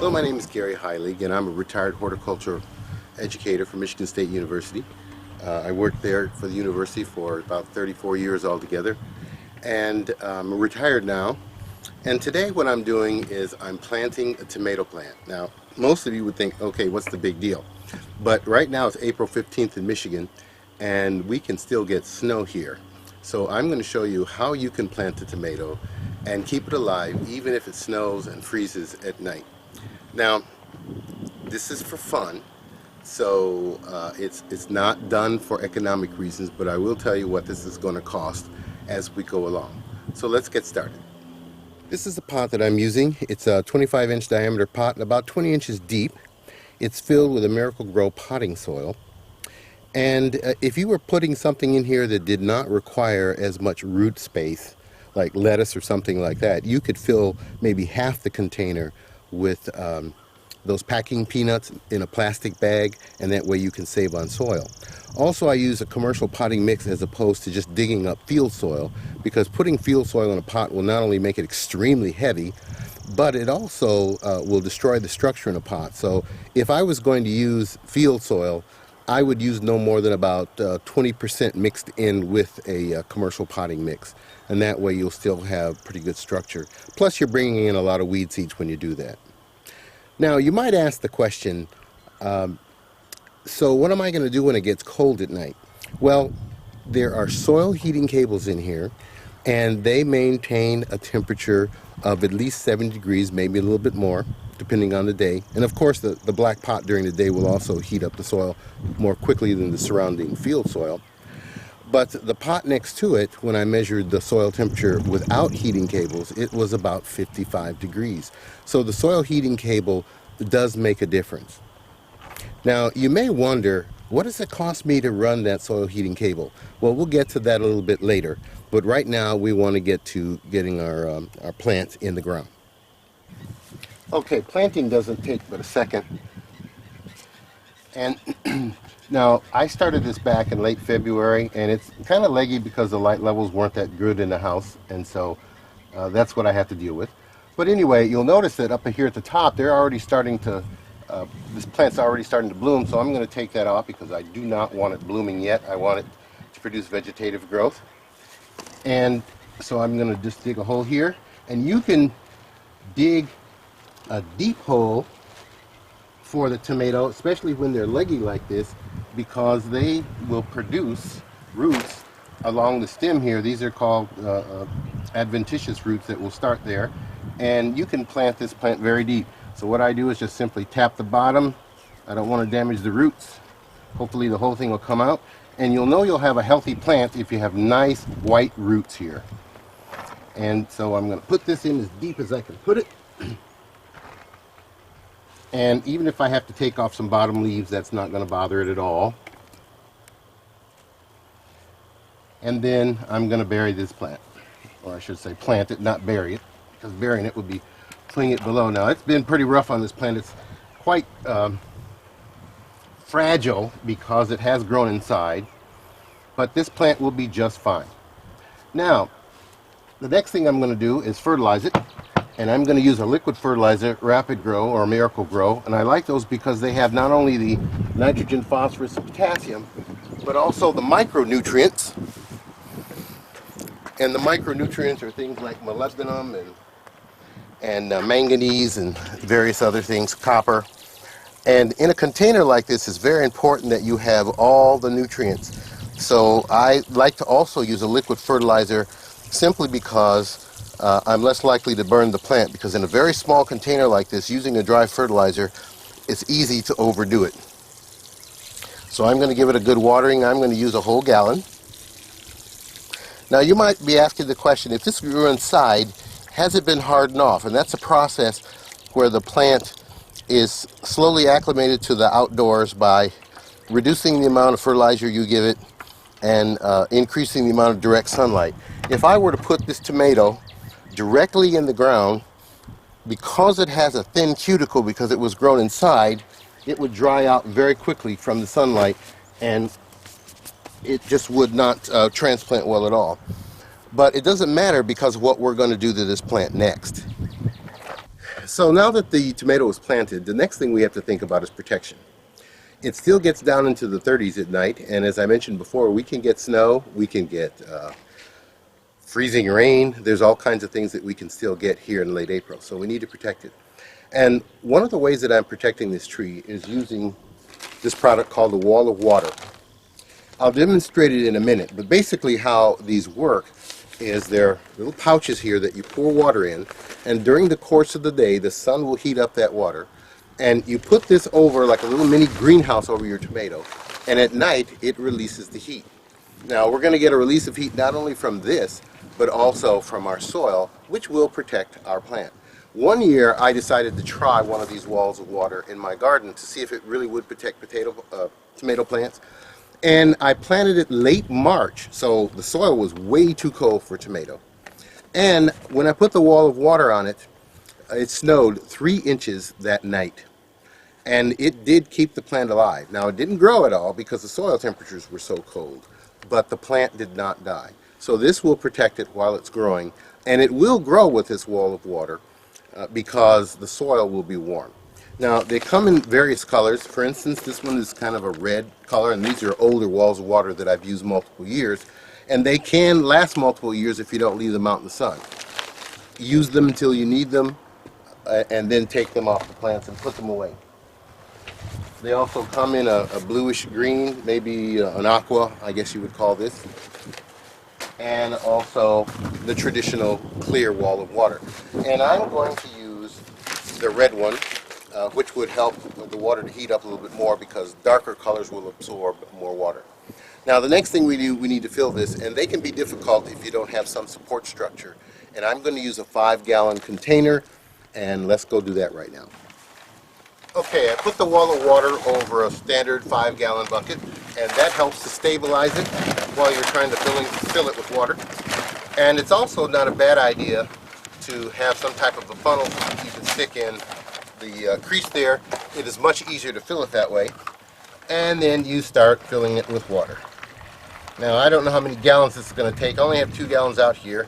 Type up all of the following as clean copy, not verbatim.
Hello, my name is Heilig, and I'm a retired horticulture educator from Michigan State University. I worked there for the university for about 34 years altogether, and I'm retired now. And today what I'm doing is I'm planting a tomato plant. Now, most of you would think, okay, what's the big deal? But right now it's April 15th in Michigan, and we can still get snow here. So I'm going to show you how you can plant a tomato and keep it alive even if it snows and freezes at night. Now, this is for fun, so it's not done for economic reasons, but I will tell you what this is going to cost as we go along. So let's get started. This is the pot that I'm using. It's a 25-inch diameter pot and about 20 inches deep. It's filled with a Miracle-Gro potting soil. And if you were putting something in here that did not require as much root space, like lettuce or something like that, you could fill maybe half the container with those packing peanuts in a plastic bag, and that way you can save on soil. Also, I use a commercial potting mix as opposed to just digging up field soil, because putting field soil in a pot will not only make it extremely heavy, but it also will destroy the structure in a pot. So if I was going to use field soil, I would use no more than about 20% mixed in with a commercial potting mix, and that way you'll still have pretty good structure. Plus you're bringing in a lot of weed seeds when you do that. Now you might ask the question, so what am I going to do when it gets cold at night? Well, there are soil heating cables in here, and they maintain a temperature of at least 70 degrees, maybe a little bit more, depending on the day. And of course the black pot during the day will also heat up the soil more quickly than the surrounding field soil. But the pot next to it, when I measured the soil temperature without heating cables, it was about 55 degrees. So the soil heating cable does make a difference. Now, you may wonder, what does it cost me to run that soil heating cable? Well, we'll get to that a little bit later. But right now, we want to get to getting our plants in the ground. Okay, planting doesn't take but a second. And now, I started this back in late February, and it's kind of leggy because the light levels weren't that good in the house, and so that's what I have to deal with. But anyway, you'll notice that up here at the top, they're already starting to, this plant's already starting to bloom, so I'm going to take that off because I do not want it blooming yet. I want it to produce vegetative growth. And so I'm going to just dig a hole here, and you can dig a deep hole for the tomato, especially when they're leggy like this, because they will produce roots along the stem here. These are called adventitious roots that will start there, and you can plant this plant very deep. So what I do is just simply tap the bottom. I don't want to damage the roots. Hopefully the whole thing will come out, and you'll know you'll have a healthy plant if you have nice white roots here. And so I'm going to put this in as deep as I can put it. And even if I have to take off some bottom leaves, that's not going to bother it at all. And then I'm going to bury this plant. Or I should say plant it, not bury it, because burying it would be putting it below. Now, it's been pretty rough on this plant. It's quite fragile because it has grown inside. But this plant will be just fine. Now, the next thing I'm going to do is fertilize it. And I'm going to use a liquid fertilizer, Rapid Grow or Miracle-Gro, and I like those because they have not only the nitrogen, phosphorus, and potassium, but also the micronutrients. And the micronutrients are things like molybdenum and manganese and various other things, copper. And in a container like this, it's very important that you have all the nutrients. So I like to also use a liquid fertilizer simply because I'm less likely to burn the plant, because in a very small container like this, using a dry fertilizer, it's easy to overdo it. So I'm going to give it a good watering. I'm going to use a whole gallon. Now you might be asking the question, if this grew inside, has it been hardened off? And that's a process where the plant is slowly acclimated to the outdoors by reducing the amount of fertilizer you give it and increasing the amount of direct sunlight. If I were to put this tomato directly in the ground, because it has a thin cuticle, because it was grown inside, it would dry out very quickly from the sunlight, and it just would not transplant well at all. But it doesn't matter, because of what we're going to do to this plant next. So now that the tomato is planted, the next thing we have to think about is protection. It still gets down into the 30s at night, and as I mentioned before, we can get snow, we can get freezing rain. There's all kinds of things that we can still get here in late April, so we need to protect it. And one of the ways that I'm protecting this tree is using this product called the wall of water. I'll demonstrate it in a minute, but basically how these work is there are little pouches here that you pour water in, and during the course of the day the sun will heat up that water, and you put this over like a little mini greenhouse over your tomato, and at night it releases the heat. Now we're going to get a release of heat not only from this but also from our soil, which will protect our plant. One year I decided to try one of these walls of water in my garden to see if it really would protect tomato plants. And I planted it late March, so the soil was way too cold for tomato. And when I put the wall of water on it, it snowed 3 inches that night. And it did keep the plant alive. Now it didn't grow at all because the soil temperatures were so cold, but the plant did not die. So this will protect it while it's growing, and it will grow with this wall of water because the soil will be warm. Now they come in various colors. For instance, this one is kind of a red color, and these are older walls of water that I've used multiple years, and they can last multiple years if you don't leave them out in the sun. Use them until you need them, and then take them off the plants and put them away. They also come in a bluish green, maybe an aqua, I guess you would call this, and also the traditional clear wall of water. And I'm going to use the red one, which would help the water to heat up a little bit more because darker colors will absorb more water. Now the next thing we do, we need to fill this, and they can be difficult if you don't have some support structure. And I'm going to use a 5-gallon container, and let's go do that right now. Okay, I put the wall of water over a standard 5-gallon bucket, and that helps to stabilize it while you're trying to fill it with water. And it's also not a bad idea to have some type of a funnel you can stick in the crease there. It is much easier to fill it that way. And then you start filling it with water. Now I don't know how many gallons this is going to take. I only have 2 gallons out here,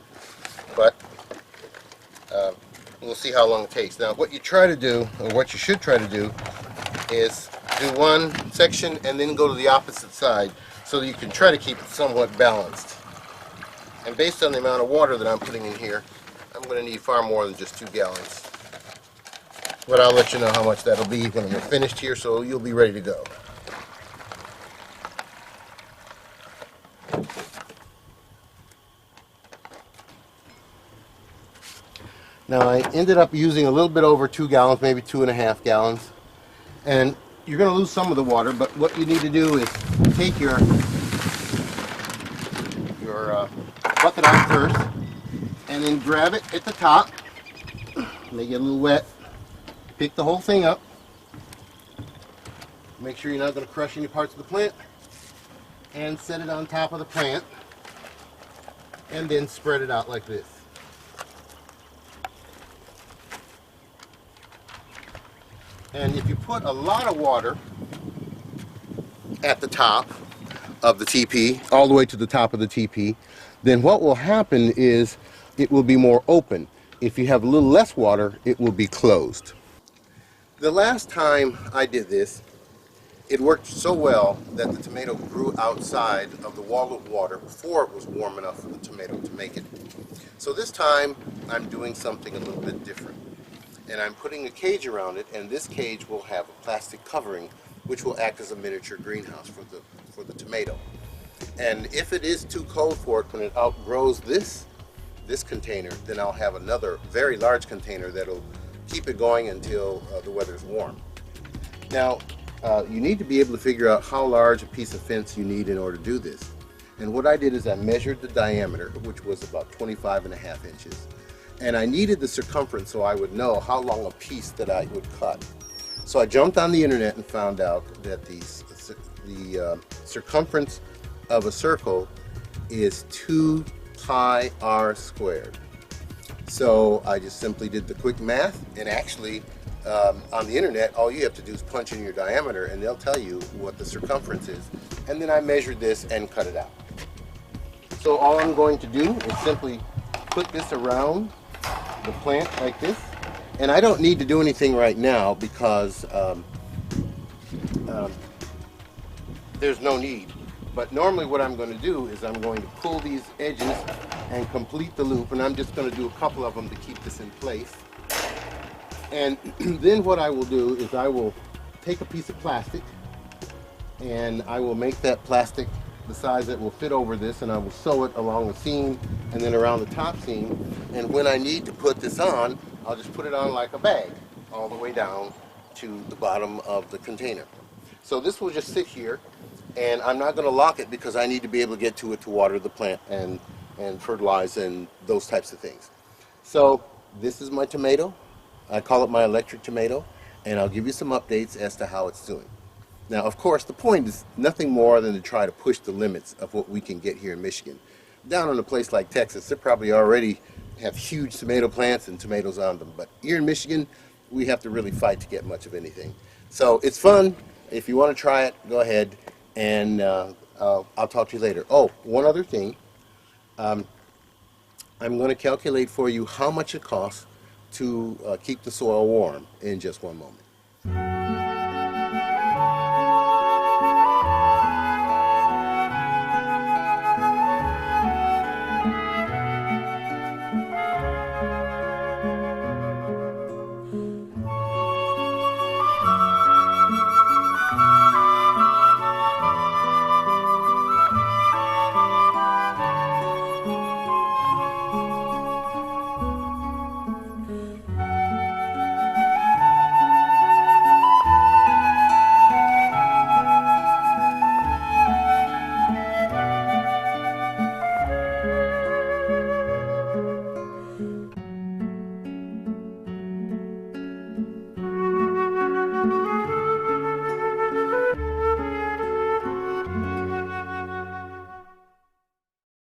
but we'll see how long it takes. Now what you try to do, or what you should try to do, is do one section and then go to the opposite side so that you can try to keep it somewhat balanced. And based on the amount of water that I'm putting in here, I'm going to need far more than just 2 gallons. But I'll let you know how much that'll be when we're finished here, so you'll be ready to go. Now I ended up using a little bit over 2 gallons, maybe 2.5 gallons. And you're going to lose some of the water, but what you need to do is take your bucket out first, and then grab it at the top. May get a little wet. Pick the whole thing up. Make sure you're not going to crush any parts of the plant. And set it on top of the plant. And then spread it out like this. And if you put a lot of water at the top of the TP, all the way to the top of the TP, then what will happen is it will be more open. If you have a little less water, it will be closed. The last time I did this, it worked so well that the tomato grew outside of the wall of water before it was warm enough for the tomato to make it. So this time I'm doing something a little bit different. And I'm putting a cage around it, and this cage will have a plastic covering which will act as a miniature greenhouse for the tomato. And if it is too cold for it when it outgrows this container, then I'll have another very large container that'll keep it going until the weather's warm. Now you need to be able to figure out how large a piece of fence you need in order to do this. And what I did is I measured the diameter, which was about 25.5 inches. And I needed the circumference so I would know how long a piece that I would cut. So I jumped on the internet and found out that the circumference of a circle is 2 pi r squared. So I just simply did the quick math, and actually on the internet all you have to do is punch in your diameter and they'll tell you what the circumference is. And then I measured this and cut it out. So all I'm going to do is simply put this around the plant like this, And I don't need to do anything right now because um, there's no need. But normally what I'm going to do is I'm going to pull these edges and complete the loop, and I'm just going to do a couple of them to keep this in place. And then what I will do is I will take a piece of plastic and I will make that plastic the size that will fit over this, and I will sew it along the seam and then around the top seam. And when I need to put this on, I'll just put it on like a bag all the way down to the bottom of the container. So this will just sit here, and I'm not going to lock it because I need to be able to get to it to water the plant and fertilize and those types of things. So this is my tomato. I call it my electric tomato, and I'll give you some updates as to how it's doing. Now, of course, the point is nothing more than to try to push the limits of what we can get here in Michigan. Down in a place like Texas, they probably already have huge tomato plants and tomatoes on them. But here in Michigan, we have to really fight to get much of anything. So it's fun. If you want to try it, go ahead, and I'll talk to you later. Oh, one other thing. I'm going to calculate for you how much it costs to keep the soil warm in just one moment.